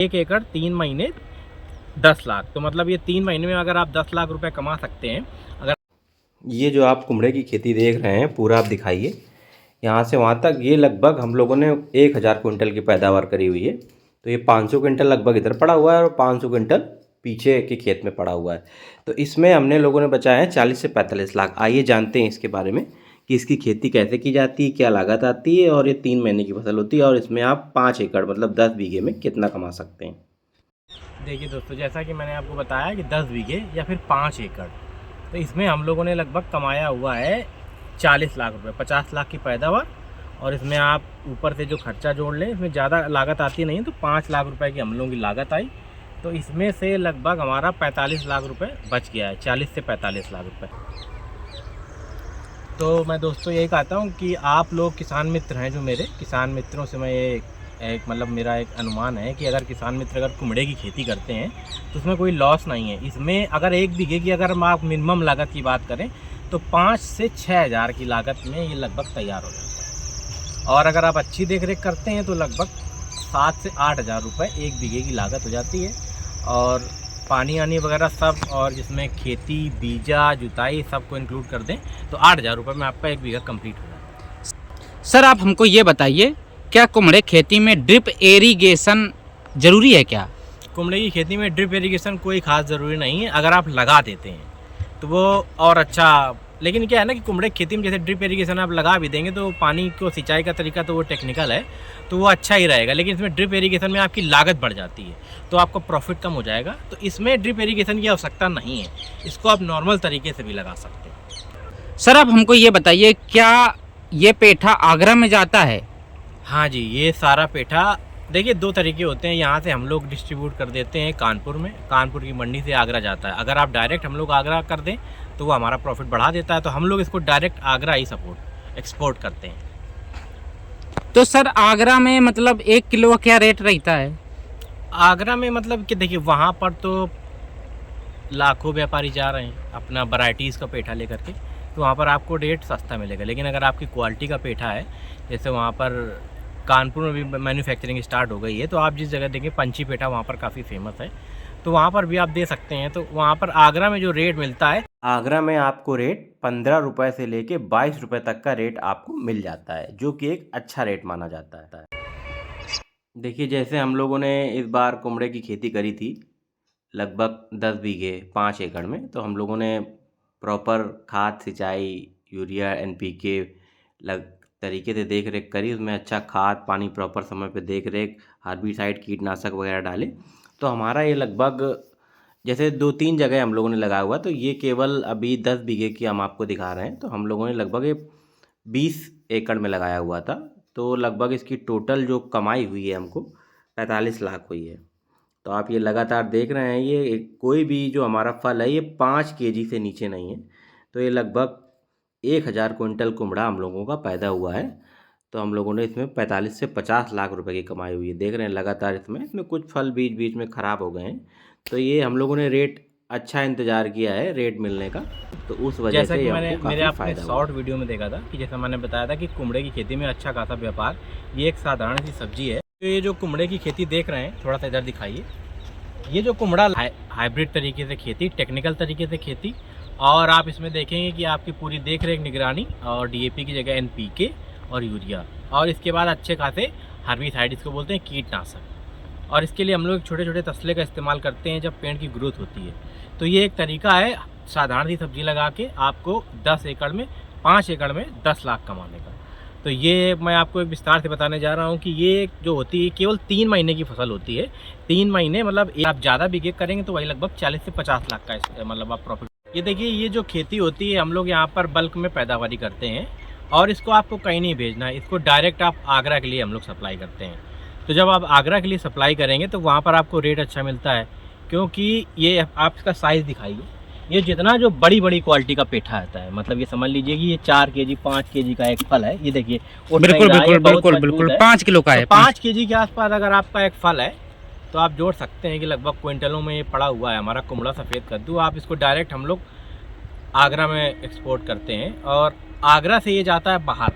1 एकड़ 3 महीने 10 लाख, तो मतलब ये 3 महीने में अगर आप 10 लाख रुपए कमा सकते हैं। अगर ये जो आप कुमड़े की खेती देख रहे हैं पूरा आप दिखाइए यहाँ से वहाँ तक, ये लगभग हम लोगों ने 1000 क्विंटल की पैदावार करी हुई है। तो ये 500 क्विंटल लगभग इधर पड़ा हुआ है और 500 क्विंटल पीछे के खेत में पड़ा हुआ है। तो इसमें हमने लोगों ने बचाया है 40 से 45 लाख। आइए जानते हैं इसके बारे में कि इसकी खेती कैसे की जाती है, क्या लागत आती है, और ये 3 महीने की फसल होती है, और इसमें आप 5 एकड़ मतलब 10 बीघे में कितना कमा सकते हैं। देखिए दोस्तों, जैसा कि मैंने आपको बताया कि 10 बीघे या फिर 5 एकड़, तो इसमें हम लोगों ने लगभग कमाया हुआ है 40 लाख रुपए, 50 लाख की पैदावार। और इसमें आप ऊपर से जो खर्चा जोड़ लें, इसमें ज़्यादा लागत आती नहीं, तो 5 लाख रुपए की हम लोगों की लागत आई। तो इसमें से लगभग हमारा 45 लाख रुपए बच गया है, 40 से 45 लाख रुपए। तो मैं दोस्तों यही कहता हूँ कि आप लोग किसान मित्र हैं जो मेरे, किसान मित्रों से मैं ये एक मतलब मेरा एक अनुमान है कि अगर किसान मित्र अगर कुमड़े की खेती करते हैं तो उसमें कोई लॉस नहीं है। इसमें अगर 1 बीघे की अगर आप मिनिमम लागत की बात करें तो 5 से 6 हज़ार की लागत में ये लगभग तैयार हो जाता है। और अगर आप अच्छी देखरेख करते हैं तो लगभग 7 से 8 हज़ार रुपये 1 बीघे की लागत हो जाती है। और पानी आनी वगैरह सब, और जिसमें खेती, बीजा, जुताई सबको इंक्लूड कर दें तो 8 हज़ार रुपये में आपका 1 बीघा कंप्लीट हो जाता है। सर आप हमको ये बताइए, क्या कुमड़े खेती में ड्रिप इरिगेशन ज़रूरी है क्या? कुमड़े की खेती में ड्रिप इरिगेशन कोई ख़ास ज़रूरी नहीं है, अगर आप लगा देते हैं तो वो और अच्छा। लेकिन क्या है ना कि कुमड़े की खेती में जैसे ड्रिप इरिगेशन आप लगा भी देंगे तो पानी को सिंचाई का तरीका तो वो टेक्निकल है, तो वो अच्छा ही रहेगा। लेकिन इसमें ड्रिप इरिगेशन में आपकी लागत बढ़ जाती है तो आपका प्रॉफिट कम हो जाएगा। तो इसमें ड्रिप इरिगेशन की आवश्यकता नहीं है, इसको आप नॉर्मल तरीके से भी लगा सकते हैं। सर आप हमको ये बताइए, क्या ये पेठा आगरा में जाता है? हाँ जी, ये सारा पेठा देखिए 2 तरीके होते हैं। यहाँ से हम लोग डिस्ट्रीब्यूट कर देते हैं कानपुर में, कानपुर की मंडी से आगरा जाता है। अगर आप डायरेक्ट हम लोग आगरा कर दें तो वो हमारा प्रॉफिट बढ़ा देता है, तो हम लोग इसको डायरेक्ट आगरा ही एक्सपोर्ट करते हैं। तो सर आगरा में मतलब 1 किलो का क्या रेट रहता है? आगरा में मतलब कि देखिए वहाँ पर तो लाखों व्यापारी जा रहे हैं अपना वैराइटीज़ का पेठा लेकर के, तो वहाँ पर आपको रेट सस्ता मिलेगा। लेकिन अगर आपकी क्वालिटी का पेठा है, जैसे वहाँ पर कानपुर में भी मैन्युफैक्चरिंग स्टार्ट हो गई है, तो आप जिस जगह देखें पंची पेठा वहाँ पर काफ़ी फेमस है, तो वहाँ पर भी आप दे सकते हैं। तो वहाँ पर आगरा में जो रेट मिलता है, आगरा में आपको रेट 15 रुपये से लेके 22 रुपये तक का रेट आपको मिल जाता है, जो कि एक अच्छा रेट माना जाता है। देखिए जैसे हम लोगों ने इस बार कुमड़े की खेती करी थी लगभग 10 बीघे 5 एकड़ में, तो हम लोगों ने प्रॉपर खाद, सिंचाई, यूरिया, NPK तरीके से देख रेख करी। उसमें अच्छा खाद पानी प्रॉपर समय पे देख रेख, हार्बिसाइड कीटनाशक वगैरह डाले। तो हमारा ये लगभग जैसे 2-3 जगह हम लोगों ने लगाया हुआ, तो ये केवल अभी 10 बीघे की हम आपको दिखा रहे हैं। तो हम लोगों ने लगभग ये 20 एकड़ में लगाया हुआ था। तो लगभग इसकी टोटल जो कमाई हुई है हमको 45 लाख हुई है। तो आप ये लगातार देख रहे हैं, ये कोई भी जो हमारा फल है ये 5 केजी से नीचे नहीं है। तो ये लगभग 1000 क्विंटल कुमड़ा हम लोगों का पैदा हुआ है। तो हम लोगों ने इसमें 45 से 50 लाख रुपए की कमाई हुई है। देख रहे हैं लगातार इसमें कुछ फल बीच बीच में ख़राब हो गए हैं, तो ये हम लोगों ने रेट अच्छा इंतज़ार किया है रेट मिलने का, तो उस वजह जैसा से कि मैंने मेरे अपने फायदा शॉर्ट वीडियो में देखा था कि जैसा मैंने बताया था कि कुमड़े की खेती में अच्छा खासा व्यापार, ये एक साधारण सी सब्जी है। तो ये जो कुमड़े की खेती देख रहे हैं, थोड़ा सा इधर दिखाइए, ये जो कुमड़ा हाइब्रिड तरीके से खेती, टेक्निकल तरीके से खेती, और आप इसमें देखेंगे कि आपकी पूरी देख रेख निगरानी, और DAP की जगह NPK और यूरिया, और इसके बाद अच्छे खासे हार्बिसाइड, इसको बोलते हैं कीटनाशक। और इसके लिए हम लोग छोटे छोटे तसले का इस्तेमाल करते हैं जब पेड़ की ग्रोथ होती है। तो ये एक तरीका है साधारण सी सब्जी लगा के आपको 10 एकड़ में 5 एकड़ में 10 लाख कमाने का। तो ये मैं आपको एक विस्तार से बताने जा रहा हूँ कि ये जो होती है केवल 3 महीने की फसल होती है। 3 महीने मतलब आप ज़्यादा बीघे करेंगे तो वही लगभग 40 से 50 लाख का मतलब आप प्रॉफिट। ये देखिए, ये जो खेती होती है हम लोग यहाँ पर बल्क में पैदावारी करते हैं, और इसको आपको कहीं नहीं भेजना है, इसको डायरेक्ट आप आगरा के लिए हम लोग सप्लाई करते हैं। तो जब आप आगरा के लिए सप्लाई करेंगे तो वहाँ पर आपको रेट अच्छा मिलता है, क्योंकि ये आप इसका साइज़ दिखाइए, ये जितना जो बड़ी बड़ी क्वालिटी का पेठा आता है, मतलब ये समझ लीजिए कि ये 4 केजी 5 केजी का एक फल है। ये देखिए बिल्कुल 5 किलो का है। 5 केजी के आसपास अगर आपका एक फल है तो आप जोड़ सकते हैं कि लगभग क्विंटलों में ये पड़ा हुआ है हमारा कुमड़ा सफ़ेद कद्दू। आप इसको डायरेक्ट हम लोग आगरा में एक्सपोर्ट करते हैं, और आगरा से ये जाता है बाहर।